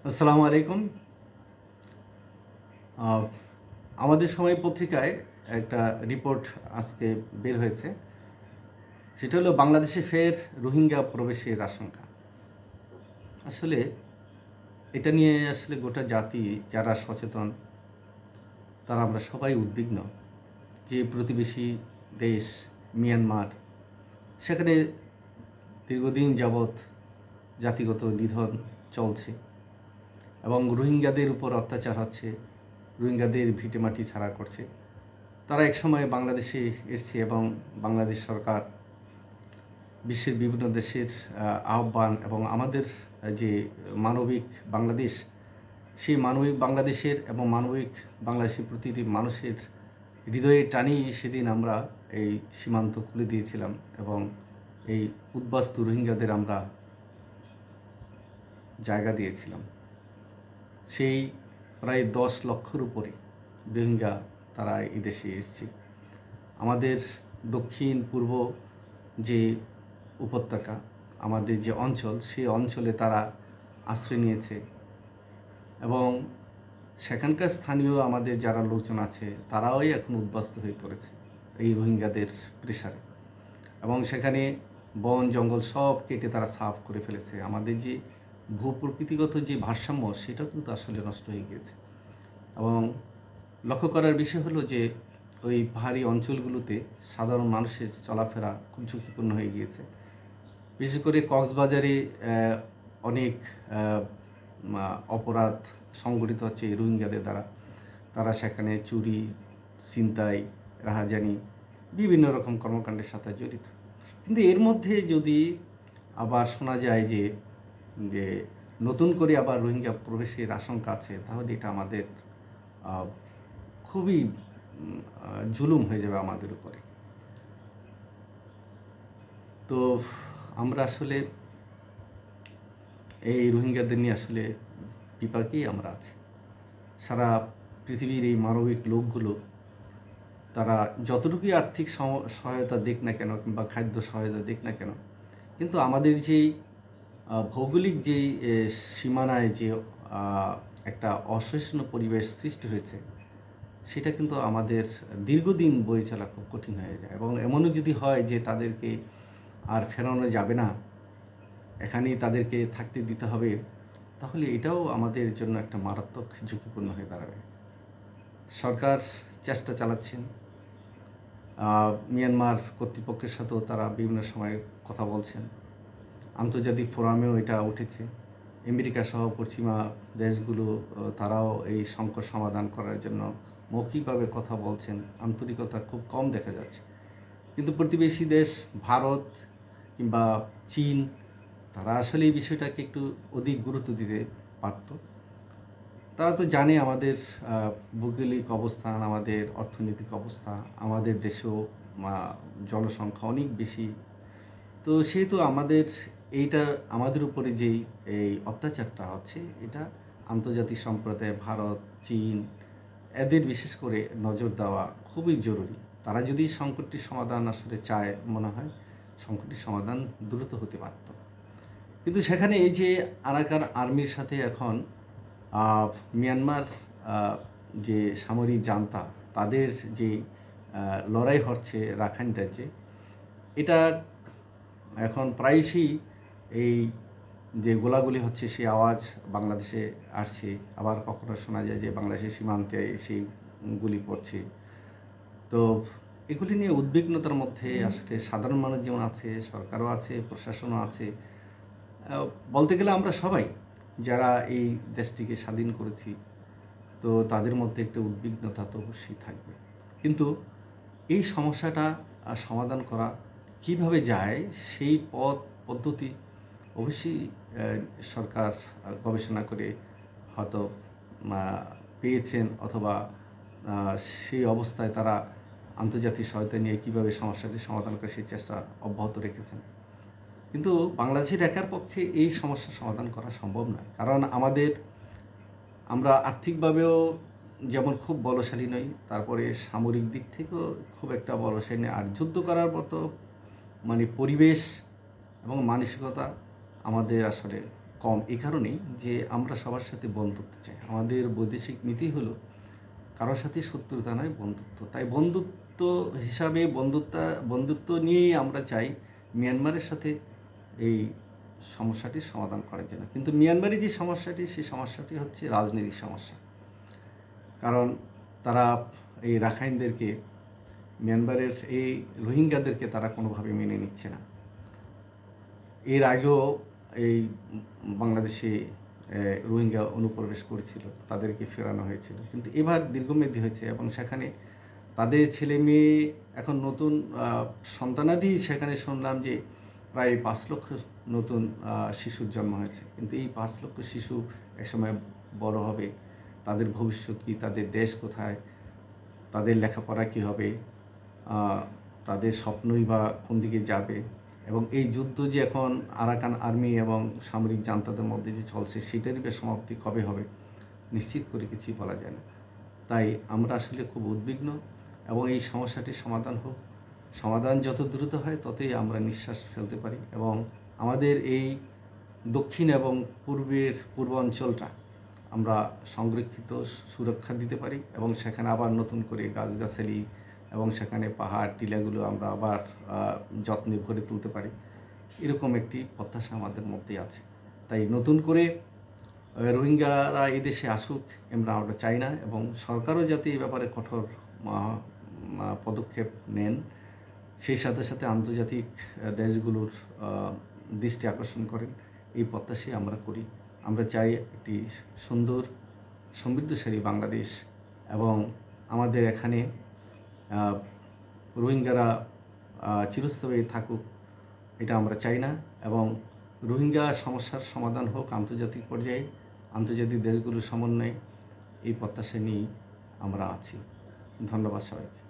আসসালামু আলাইকুম। আহ, আমাদের সময় পত্রিকায় একটা রিপোর্ট আজকে বের হয়েছে। সেটা হলো বাংলাদেশে ফের রোহিঙ্গা প্রবেশের আশঙ্কা। আসলে এটা নিয়ে আসলে গোটা জাতি যারা সচেতন তারা আমরা সবাই উদ্বিগ্ন যে প্রতিবেশী দেশ মিয়ানমার, সেখানে দীর্ঘদিন যাবৎ জাতিগত নিধন চলছে এবং রোহিঙ্গাদের উপর অত্যাচার হচ্ছে, রোহিঙ্গাদের ভিটেমাটি ছাড়া করছে। তারা একসময় বাংলাদেশে এসছে এবং বাংলাদেশ সরকার বিশ্বের বিভিন্ন দেশের আহ্বান এবং আমাদের যে মানবিক বাংলাদেশ, সেই মানবিক বাংলাদেশের এবং মানবিক বাংলাদেশের প্রতিটি মানুষের হৃদয়ে টানি সেদিন আমরা এই সীমান্ত খুলে দিয়েছিলাম এবং এই উদ্বাস্তু রোহিঙ্গাদের আমরা জায়গা দিয়েছিলাম। সেই প্রায় 10 লক্ষের উপরে রোহিঙ্গা তারা এই দেশে এসছে। আমাদের দক্ষিণ পূর্ব যে উপত্যকা, আমাদের যে অঞ্চল, সেই অঞ্চলে তারা আশ্রয় নিয়েছে এবং সেখানকার স্থানীয় আমাদের যারা লোকজন আছে তারাও এখন উদ্বাস্তু হয়ে পড়েছে এই রোহিঙ্গাদের প্রেসারে এবং সেখানে বন জঙ্গল সব কেটে তারা সাফ করে ফেলেছে। আমাদের যে ভূপ্রকৃতিগত যে ভারসাম্য সেটাও কিন্তু আসলে নষ্ট হয়ে গিয়েছে এবং লক্ষ্য করার বিষয় হলো যে ওই পাহাড়ি অঞ্চলগুলোতে সাধারণ মানুষের চলাফেরা খুব ঝুঁকিপূর্ণ হয়ে গিয়েছে। বিশেষ করে কক্সবাজারে অনেক অপরাধ সংগঠিত হচ্ছে এই রোহিঙ্গাদের দ্বারা। তারা সেখানে চুরি, ছিনতাই, রাহাজানি বিভিন্ন রকম কর্মকাণ্ডের সাথে জড়িত। কিন্তু এর মধ্যে যদি আবার শোনা যায় যে যে নতুন করে আবার রোহিঙ্গা প্রবেশের আশঙ্কা আছে, তাহলে এটা আমাদের খুবই জুলুম হয়ে যাবে আমাদের উপরে। তো আমরা আসলে এই রোহিঙ্গাদের নিয়ে আসলে বিপাকেই আমরা আছি। সারা পৃথিবীর এই মানবিক লোকগুলো তারা যতটুকুই আর্থিক সহায়তা দিক না কেন কিংবা খাদ্য সহায়তা দিক না কেন, কিন্তু আমাদের যেই ভৌগোলিক যেই সীমানায় যে একটা অসহিষ্ণু পরিবেশ সৃষ্টি হয়েছে, সেটা কিন্তু আমাদের দীর্ঘদিন বয়ে চলা খুব কঠিন হয়ে যায় এবং এমনও যদি হয় যে তাদেরকে আর ফেরানো যাবে না, এখানেই তাদেরকে থাকতে দিতে হবে, তাহলে এটাও আমাদের জন্য একটা মারাত্মক ঝুঁকিপূর্ণ হয়ে দাঁড়াবে। সরকার চেষ্টা চালাচ্ছেন, মিয়ানমার কর্তৃপক্ষের সাথেও তারা বিভিন্ন সময় কথা বলছেন, আন্তর্জাতিক ফোরামেও এটা উঠেছে। আমেরিকা সহ পশ্চিমা দেশগুলো তারাও এই সংকট সমাধান করার জন্য মৌখিকভাবে কথা বলছেন, আন্তরিকতা খুব কম দেখা যাচ্ছে। কিন্তু প্রতিবেশী দেশ ভারত কিংবা চীন, তারা আসলে এই বিষয়টাকে একটু অধিক গুরুত্ব দিতে পারত। তারা তো জানে আমাদের ভৌগোলিক অবস্থান, আমাদের অর্থনৈতিক অবস্থা, আমাদের দেশেও জনসংখ্যা অনেক বেশি। তো সেহেতু এইটা আমাদের উপরে যেই এই অত্যাচারটা হচ্ছে, এটা আন্তর্জাতিক সম্প্রদায় ভারত, চীন এদের বিশেষ করে নজর দেওয়া খুবই জরুরি। তারা যদি সংকটটির সমাধান আসলে চায়, মনে হয় সংকটটির সমাধান দ্রুত হতে পারত। কিন্তু সেখানে এই যে আরাকান আর্মির সাথে এখন মিয়ানমার যে সামরিক জান্তা, তাদের যে লড়াই হচ্ছে রাখাইন রাজ্যে, এটা এখন প্রায়শই এই যে গোলাগুলি হচ্ছে সেই আওয়াজ বাংলাদেশে আসছে। আবার কখনো শোনা যায় যে বাংলাদেশের সীমান্তে সেই গুলি পড়ছে। তো এগুলি নিয়ে উদ্বিগ্নতার মধ্যে আসলে সাধারণ মানুষ যেমন আছে, সরকারও আছে, প্রশাসনও আছে। বলতে গেলে আমরা সবাই যারা এই দেশটিকে স্বাধীন করেছি, তো তাদের মধ্যে একটা উদ্বিগ্নতা তো অবশ্যই থাকবে। কিন্তু এই সমস্যাটা সমাধান করা কিভাবে যায়, সেই পদ্ধতি অবশ্যই সরকার গবেষণা করে হয়তো পেয়েছেন, অথবা সেই অবস্থায় তারা আন্তর্জাতিক সহায়তা নিয়ে কীভাবে সমস্যাটি সমাধান করে সেই চেষ্টা অব্যাহত রেখেছেন। কিন্তু বাংলাদেশের একার পক্ষে এই সমস্যার সমাধান করা সম্ভব নয়, কারণ আমরা আর্থিকভাবেও যেমন খুব বলশালী নই, তারপরে সামরিক দিক থেকেও খুব একটা বলশালী নেই, আর যুদ্ধ করার মতো পরিবেশ এবং মানসিকতা আমাদের আসলে কম এই কারণেই যে আমরা সবার সাথে বন্ধুত্ব চাই। আমাদের বৈদেশিক নীতি হলো কারোর সাথে শত্রুতা নয়, বন্ধুত্ব। তাই বন্ধুত্ব হিসাবে বন্ধুত্ব নিয়েই আমরা চাই মিয়ানমারের সাথে এই সমস্যাটির সমাধান করার জন্য। কিন্তু মিয়ানমারের যে সমস্যাটি, সেই সমস্যাটি হচ্ছে রাজনৈতিক সমস্যা। কারণ তারা এই রাখাইনদেরকে, মিয়ানমারের এই রোহিঙ্গাদেরকে তারা কোনোভাবে মেনে নিচ্ছে না। এর আগেও এই বাংলাদেশে রোহিঙ্গা অনুপ্রবেশ করেছিল, তাদেরকে ফেরানো হয়েছিল। কিন্তু এবার দীর্ঘমেয়াদী হয়েছে এবং সেখানে তাদের ছেলে মেয়ে এখন নতুন সন্তানাদি, সেখানে শুনলাম যে প্রায় 5 লক্ষ নতুন শিশুর জন্ম হয়েছে। কিন্তু এই 5 লক্ষ শিশু একসময় বড় হবে, তাদের ভবিষ্যৎ কী, তাদের দেশ কোথায়, তাদের লেখাপড়া কী হবে, তাদের স্বপ্নই বা কোন দিকে যাবে, এবং এই যুদ্ধ যে এখন আরাকান আর্মি এবং সামরিক জান্তাদের মধ্যে যে চলছে, সেটারই বা সমাপ্তি কবে হবে নিশ্চিত করে কিছুই বলা যায় না। তাই আমরা আসলে খুব উদ্বিগ্ন এবং এই সমস্যাটির সমাধান হোক। সমাধান যত দ্রুত হয় ততই আমরা নিঃশ্বাস ফেলতে পারি এবং আমাদের এই দক্ষিণ এবং পূর্বাঞ্চলটা আমরা সংরক্ষিত, সুরক্ষা দিতে পারি এবং সেখানে আবার নতুন করে গাছগাছালি এবং সেখানে পাহাড় টিলাগুলো আমরা আবার যত্নে ভরে তুলতে পারি, এরকম একটি প্রত্যাশা আমাদের মধ্যে আছে। তাই নতুন করে রোহিঙ্গারা এদেশে আসুক আমরা চাই না এবং সরকারও যাতে এই ব্যাপারে কঠোর পদক্ষেপ নেন, সেই সাথে সাথে আন্তর্জাতিক দেশগুলোর দৃষ্টি আকর্ষণ করেন, এই প্রত্যাশাই আমরা করি। আমরা চাই একটি সুন্দর সমৃদ্ধশালী বাংলাদেশ এবং আমাদের এখানে রোহিঙ্গারা চিরস্থায়ী থাকুক, এটা আমরা চাই না। এবং রোহিঙ্গা সমস্যার সমাধান হোক আন্তর্জাতিক পর্যায়ে, আন্তর্জাতিক দেশগুলোর সমন্বয়ে, এই প্রত্যাশা নিয়েই আমরা আছি। ধন্যবাদ সবাইকে।